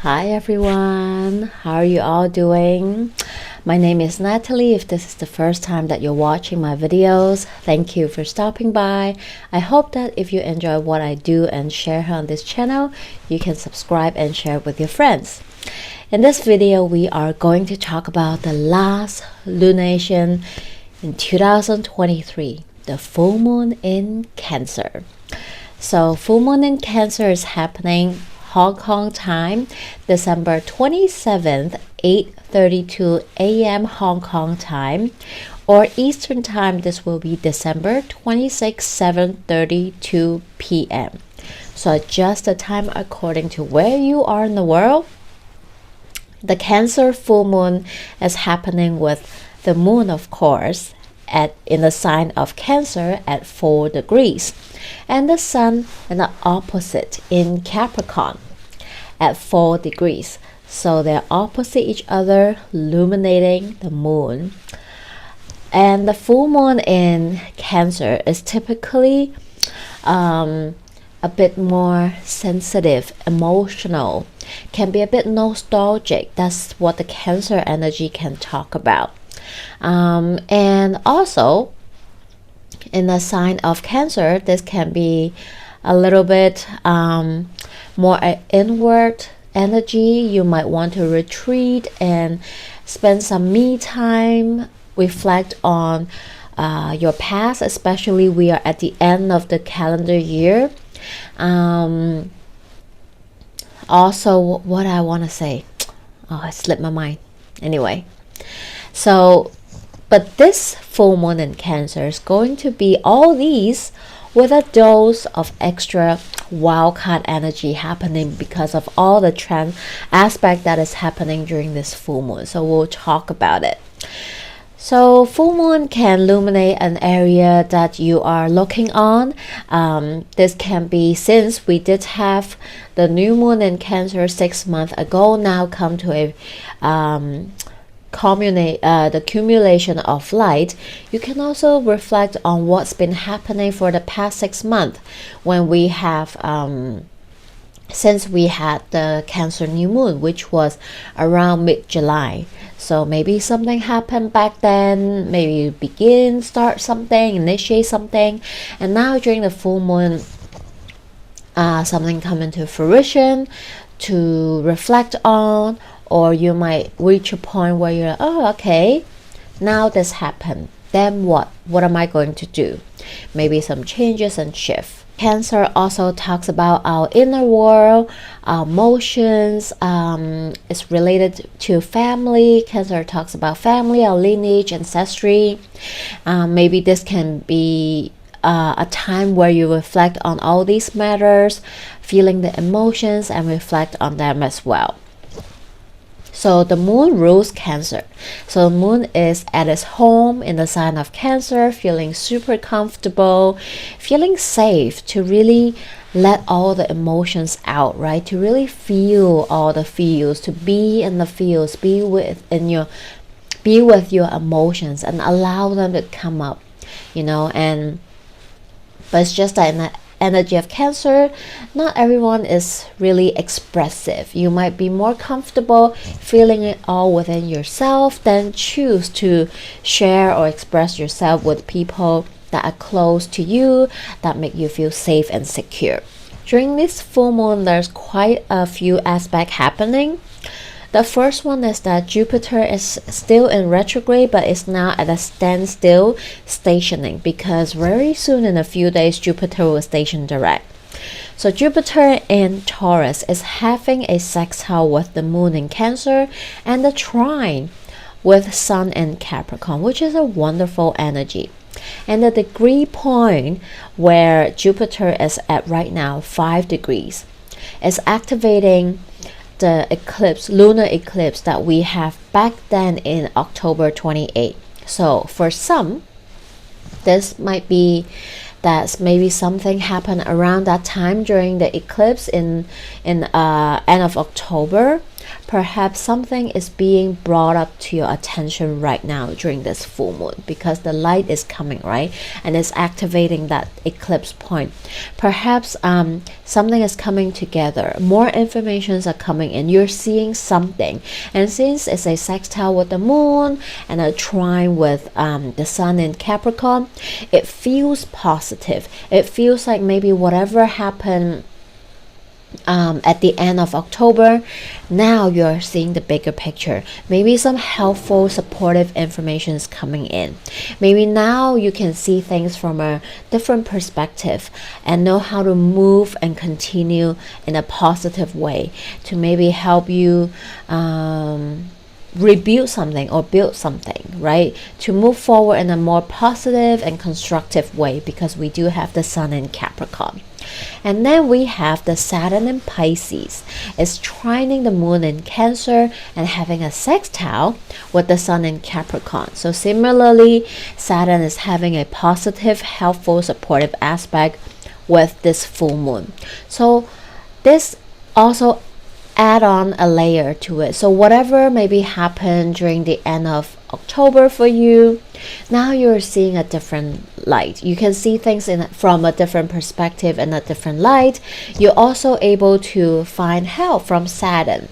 Hi everyone, how are you all doing? My name is Natalie. If this is the first time that you're watching my videos, thank you for stopping by. I hope that if you enjoy what I do and share on this channel, you can subscribe and share with your friends. In this video, we are going to talk about the last lunation in 2023, the full moon in Cancer. So full moon in Cancer is happening Hong Kong time, December 27th, 8:32 a.m. Hong Kong time, or Eastern time, this will be December 26th, 7:32 p.m. So adjust the time according to where you are in the world. The Cancer full moon is happening with the moon, of course, in the sign of Cancer at 4 degrees, and the sun in the opposite in Capricorn at 4 degrees. So they're opposite each other, illuminating the moon. And the full moon in Cancer is typically a bit more sensitive, emotional, can be a bit nostalgic. That's what the Cancer energy can talk about. And also in the sign of Cancer, this can be a little bit more inward energy. You might want to retreat and spend some me time, reflect on your past, especially we are at the end of the calendar year. Also, what I want to say, it slipped my mind. Anyway, so but this full moon in Cancer is going to be all these with a dose of extra wildcard energy happening because of all the trend aspect that is happening during this full moon. So we'll talk about it. So full moon can illuminate an area that you are looking on. This can be, since we did have the new moon in Cancer 6 months ago, now come to a the accumulation of light. You can also reflect on what's been happening for the past 6 months when we have since we had the Cancer new moon, which was around mid-July. So maybe something happened back then, maybe you start something, initiate something, and now during the full moon something come into fruition to reflect on. Or you might reach a point where you're like, oh, okay, now this happened. Then what? What am I going to do? Maybe some changes and shift. Cancer also talks about our inner world, our emotions. It's related to family. Cancer talks about family, our lineage, ancestry. Maybe this can be a time where you reflect on all these matters, feeling the emotions and reflect on them as well. So the moon rules Cancer. So the moon is at its home in the sign of Cancer, feeling super comfortable, feeling safe to really let all the emotions out, right? To really feel all the feels, to be in the feels, be with your emotions and allow them to come up, but it's just that in the energy of Cancer, not everyone is really expressive. You might be more comfortable feeling it all within yourself than choose to share or express yourself with people that are close to you, that make you feel safe and secure. During this full moon, there's quite a few aspects happening. The first one is that Jupiter is still in retrograde, but is now at a standstill stationing, because very soon in a few days Jupiter will station direct. So Jupiter in Taurus is having a sextile with the moon in Cancer and the trine with Sun in Capricorn, which is a wonderful energy. And the degree point where Jupiter is at right now, 5 degrees, is activating the lunar eclipse that we have back then in October 28. So for some, this might be that maybe something happened around that time during the eclipse in end of October. perhaps something is being brought up to your attention right now during this full moon, because the light is coming, right? And it's activating that eclipse point. Perhaps something is coming together, more informations are coming in, you're seeing something. And since it's a sextile with the moon and a trine with the sun in Capricorn, it feels positive. It feels like maybe whatever happened at the end of October, now you're seeing the bigger picture. Maybe some helpful, supportive information is coming in. Maybe now you can see things from a different perspective and know how to move and continue in a positive way to maybe help you rebuild something or build something, right? To move forward in a more positive and constructive way, because we do have the sun in Capricorn. And then we have the Saturn in Pisces. It's trining the moon in Cancer and having a sextile with the sun in Capricorn. So similarly, Saturn is having a positive, helpful, supportive aspect with this full moon. So this also add on a layer to it. So whatever maybe happened during the end of October for you, now you're seeing a different light. You can see things from a different perspective and a different light. You're also able to find help from Saturn,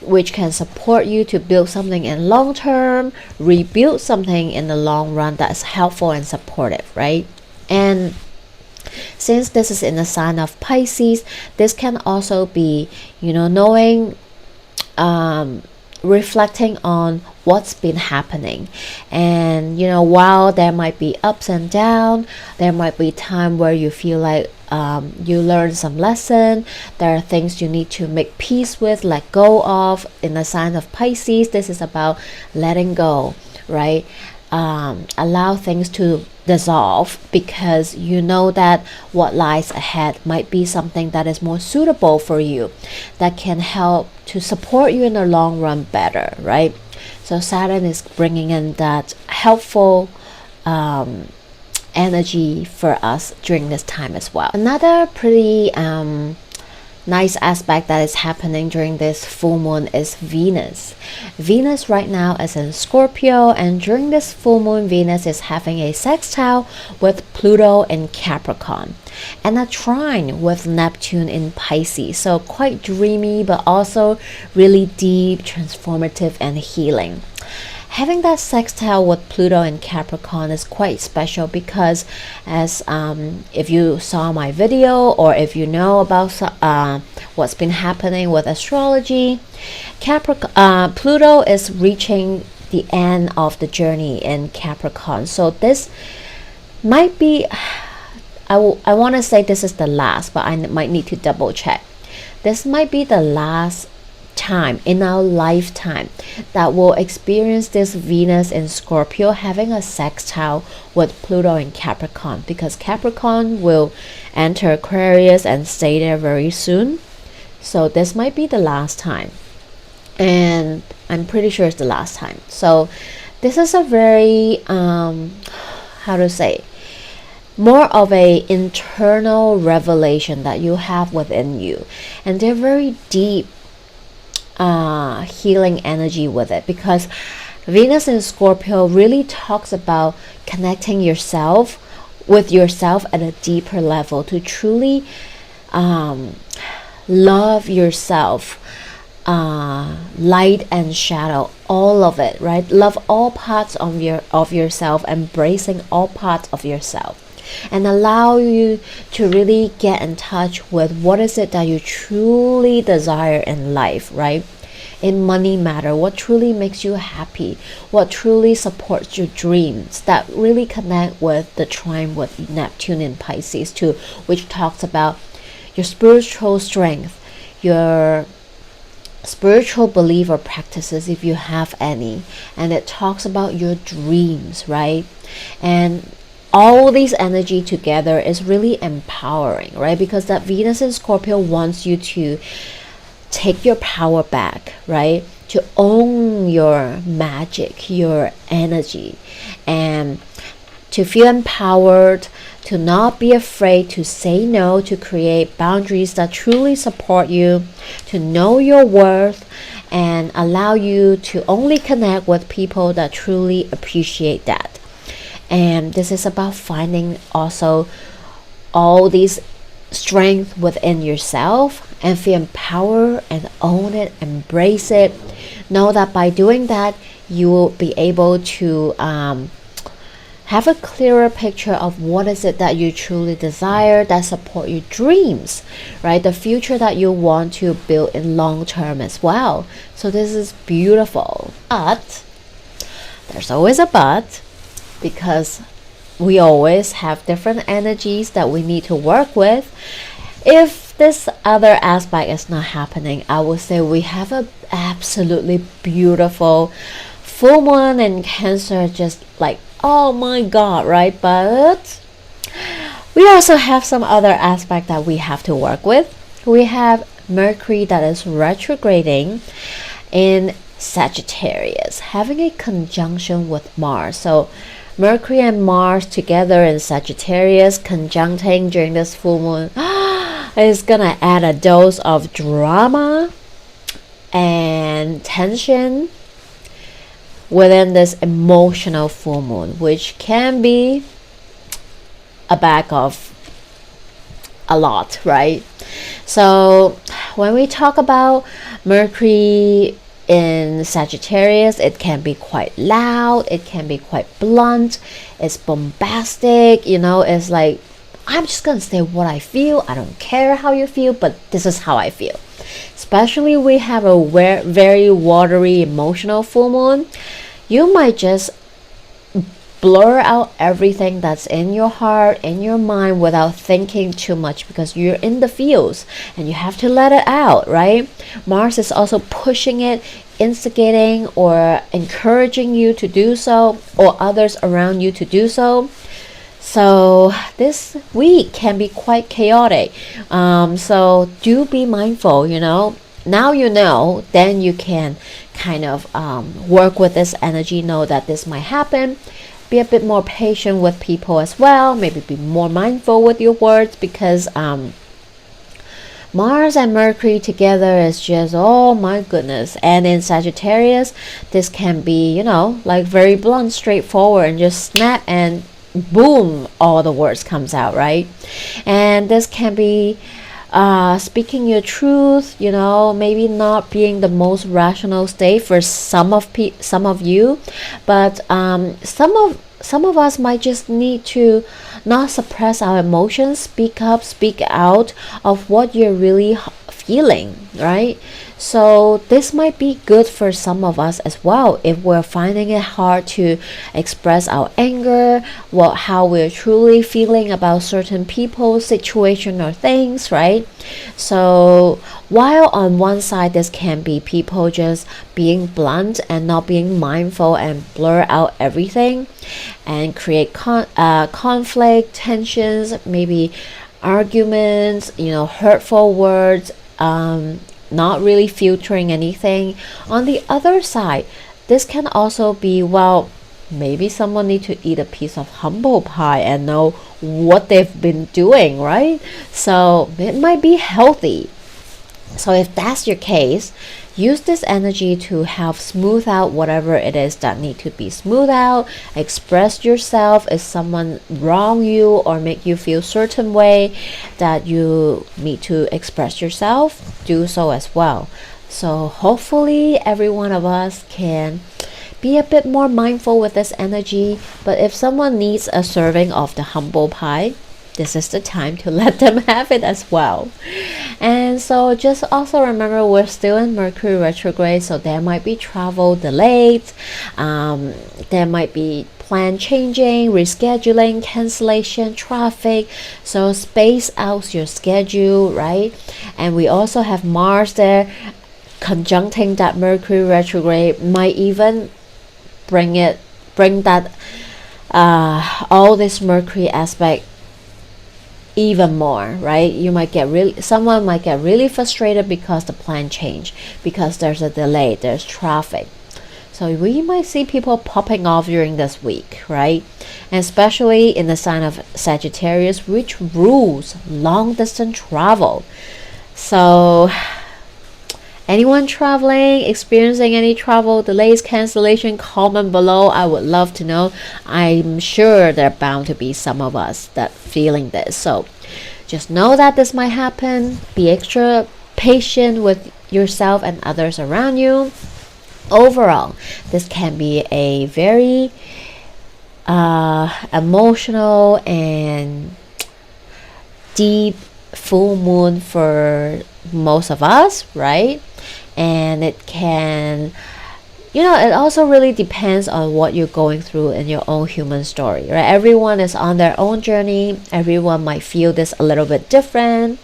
which can support you to build something in long term, rebuild something in the long run that's helpful and supportive, right? And since this is in the sign of Pisces, this can also be, knowing, reflecting on what's been happening. And, while there might be ups and downs, there might be time where you feel like you learn some lesson. There are things you need to make peace with, let go of. In the sign of Pisces, this is about letting go, right? Allow things to dissolve, because you know that what lies ahead might be something that is more suitable for you, that can help to support you in the long run better, right? So Saturn is bringing in that helpful energy for us during this time as well. Another pretty nice aspect that is happening during this full moon is Venus. Venus right now is in Scorpio, and during this full moon, Venus is having a sextile with Pluto in Capricorn and a trine with Neptune in Pisces. So quite dreamy, but also really deep, transformative, and healing. Having that sextile with Pluto in Capricorn is quite special, because as if you saw my video, or if you know about what's been happening with astrology, Pluto is reaching the end of the journey in Capricorn. So this might be, I want to say this is the last, but I might need to double check. This might be the last time in our lifetime that we'll experience this Venus in Scorpio having a sextile with Pluto in Capricorn, because Capricorn will enter Aquarius and stay there very soon. So this might be the last time, and I'm pretty sure it's the last time. So this is a very more of a internal revelation that you have within you, and they're very deep healing energy with it, because Venus in Scorpio really talks about connecting yourself with yourself at a deeper level, to truly love yourself, light and shadow, all of it, right? Love all parts of yourself, embracing all parts of yourself, and allow you to really get in touch with what is it that you truly desire in life, right? In money matter, what truly makes you happy, what truly supports your dreams, that really connect with the trine with Neptune in Pisces too, which talks about your spiritual strength, your spiritual belief or practices if you have any, and it talks about your dreams, right? And all these energy together is really empowering, right? Because that Venus in Scorpio wants you to take your power back, right? To own your magic, your energy, and to feel empowered, to not be afraid to say no, to create boundaries that truly support you, to know your worth, and allow you to only connect with people that truly appreciate that. And this is about finding also all these strength within yourself and feel empowered and own it, embrace it. Know that by doing that, you will be able to have a clearer picture of what is it that you truly desire, that support your dreams, right? The future that you want to build in long term as well. So this is beautiful. But there's always a but, because we always have different energies that we need to work with. If this other aspect is not happening, I would say we have a absolutely beautiful full moon in Cancer, just like, oh my god, right? But we also have some other aspect that we have to work with. We have Mercury that is retrograding in Sagittarius, having a conjunction with Mars. So Mercury and Mars together in Sagittarius conjuncting during this full moon is gonna add a dose of drama and tension within this emotional full moon, which can be a back of a lot, right? So when we talk about Mercury in Sagittarius, it can be quite loud, it can be quite blunt, it's bombastic, it's like, I'm just gonna say what I feel. I don't care how you feel, but this is how I feel. Especially we have a very watery emotional full moon. You might just blur out everything that's in your heart, in your mind, without thinking too much, because you're in the feels and you have to let it out, right? Mars is also pushing it, instigating or encouraging you to do so, or others around you to do so. So this week can be quite chaotic. So do be mindful, Now then you can kind of work with this energy, know that this might happen. Be a bit more patient with people as well. Maybe be more mindful with your words, because Mars and Mercury together is just, oh my goodness. And in Sagittarius, this can be, like very blunt, straightforward, and just snap and boom, all the words comes out, right? And this can be speaking your truth, maybe not being the most rational state for some of you, but some of us might just need to not suppress our emotions, speak up, speak out of what you're really feeling, right? So this might be good for some of us as well, if we're finding it hard to express our anger, how we're truly feeling about certain people, situation, or things, right? So while on one side this can be people just being blunt and not being mindful and blur out everything and create conflict, tensions, maybe arguments, hurtful words, not really filtering anything. On the other side, this can also be, maybe someone need to eat a piece of humble pie and know what they've been doing, right? So it might be healthy. So if that's your case, use this energy to help smooth out whatever it is that need to be smoothed out. Express yourself. If someone wrong you or make you feel certain way that you need to express yourself, do so as well. So hopefully every one of us can be a bit more mindful with this energy. But if someone needs a serving of the humble pie, this is the time to let them have it as well. And so just also remember, we're still in Mercury retrograde, so there might be travel delayed, there might be plan changing, rescheduling, cancellation, traffic. So space out your schedule, right? And we also have Mars there conjuncting that Mercury retrograde, might even bring that all this Mercury aspect even more, right? Someone might get really frustrated because the plan changed, because there's a delay, there's traffic. So we might see people popping off during this week, right? And especially in the sign of Sagittarius, which rules long distance travel. So Anyone traveling, experiencing any travel delays, cancellation, comment below. I would love to know. I'm sure there are bound to be some of us that feeling this. So just know that this might happen. Be extra patient with yourself and others around you. Overall, this can be a very emotional and deep full moon for most of us, right? And it can, it also really depends on what you're going through in your own human story, right? Everyone is on their own journey. Everyone might feel this a little bit different.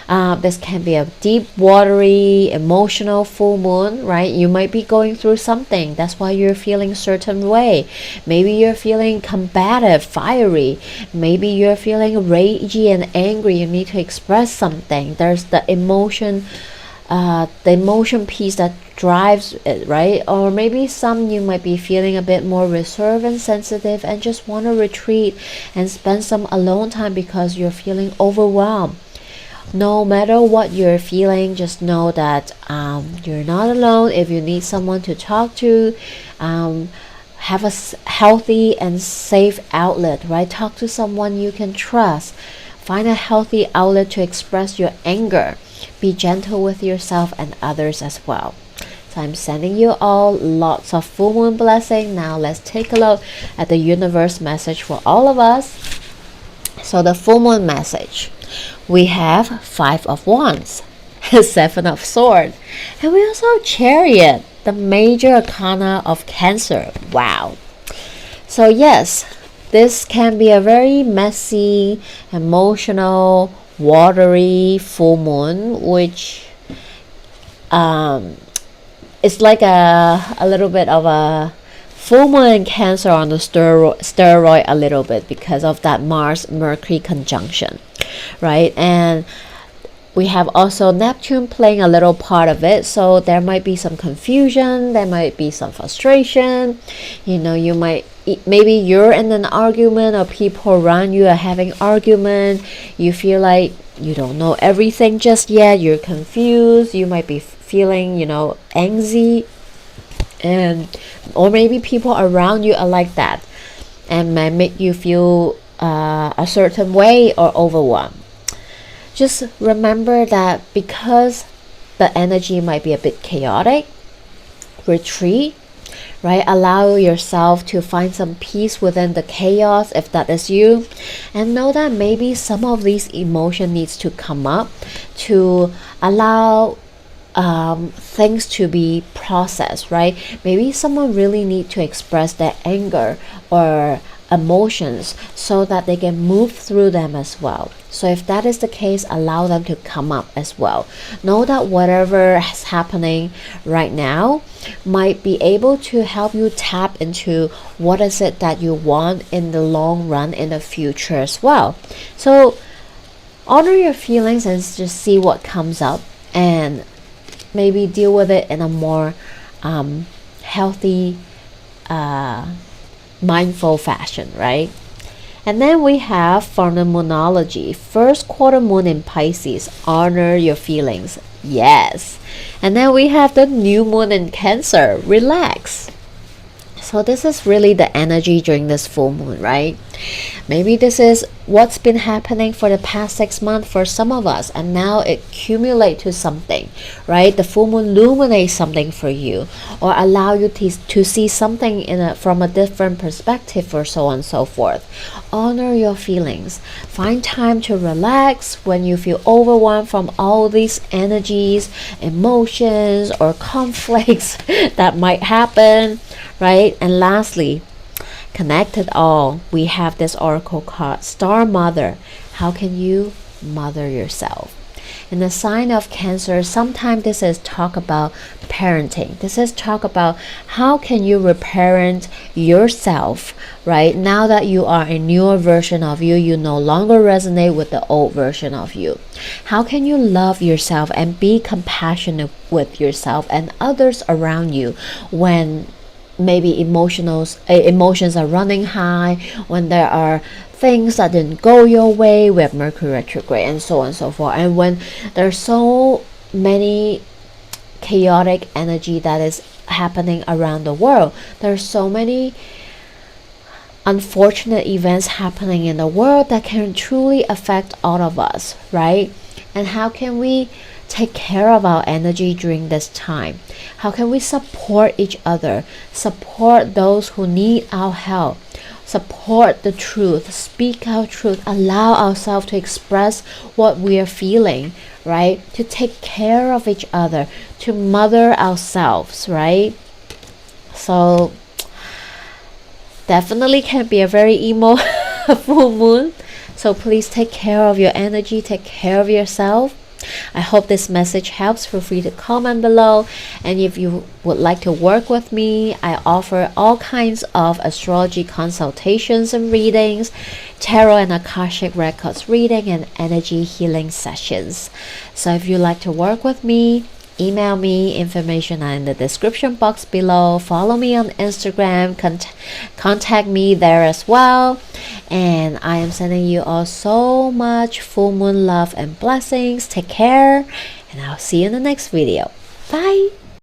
This can be a deep, watery, emotional full moon, right? You might be going through something. That's why you're feeling a certain way. Maybe you're feeling combative, fiery. Maybe you're feeling ragey and angry. You need to express something. There's the emotion piece that drives it, right? Or maybe some you might be feeling a bit more reserved and sensitive and just want to retreat and spend some alone time because you're feeling overwhelmed. No matter what you're feeling, just know that you're not alone. If you need someone to talk to, have a healthy and safe outlet, right? Talk to someone you can trust. Find a healthy outlet to express your anger. Be gentle with yourself and others as well. So I'm sending you all lots of full moon blessing. Now let's take a look at the universe message for all of us. So the full moon message. We have 5 of Wands, 7 of Swords, and we also have Chariot, the major arcana of Cancer. Wow. So yes, this can be a very messy, emotional, watery full moon, which is like a little bit of a full moon in Cancer on the steroid a little bit because of that Mars-Mercury conjunction, right? And we have also Neptune playing a little part of it, so there might be some confusion, there might be some frustration. You might, maybe you're in an argument or people around you are having argument. You feel like you don't know everything just yet, you're confused, you might be feeling, anxiety, or maybe people around you are like that and might make you feel a certain way or overwhelmed. Just remember that because the energy might be a bit chaotic, retreat, right? Allow yourself to find some peace within the chaos if that is you, and know that maybe some of these emotion needs to come up to allow things to be processed, right? Maybe someone really need to express their anger or emotions so that they can move through them as well. So if that is the case, allow them to come up as well. Know that whatever is happening right now might be able to help you tap into what is it that you want in the long run in the future as well. So honor your feelings and just see what comes up and maybe deal with it in a more healthy, mindful fashion, right? And then we have from the moonology, first quarter moon in Pisces, honor your feelings. Yes. And then we have the new moon in Cancer, relax. So this is really the energy during this full moon, right? Maybe this is what's been happening for the past 6 months for some of us, and now it accumulates to something, right? The full moon illuminates something for you, or allow you to see something from a different perspective, or so on and so forth. Honor your feelings. Find time to relax when you feel overwhelmed from all these energies, emotions, or conflicts that might happen, right? And lastly, connect it all. We have this oracle card, Star Mother. How can you mother yourself? In the sign of Cancer, sometimes this is talk about parenting. This is talk about how can you reparent yourself, right? Now that you are a newer version of you, you no longer resonate with the old version of you. How can you love yourself and be compassionate with yourself and others around you when maybe emotions are running high, when there are things that didn't go your way, we have Mercury retrograde and so on and so forth, and when there's so many chaotic energy that is happening around the world. There's so many unfortunate events happening in the world that can truly affect all of us, right? And how can we take care of our energy during this time? How can we support each other, support those who need our help, support the truth, speak our truth, allow ourselves to express what we are feeling, right? To take care of each other, to mother ourselves, right? So definitely can be a very emo full moon. So please take care of your energy, take care of yourself. I hope this message helps. Feel free to comment below. And if you would like to work with me, I offer all kinds of astrology consultations and readings, tarot and akashic records reading, and energy healing sessions. So if you'd like to work with me, email me. Information are in the description box below. Follow me on Instagram. Contact me there as well. And I am sending you all so much full moon love and blessings. Take care, and I'll see you in the next video. Bye.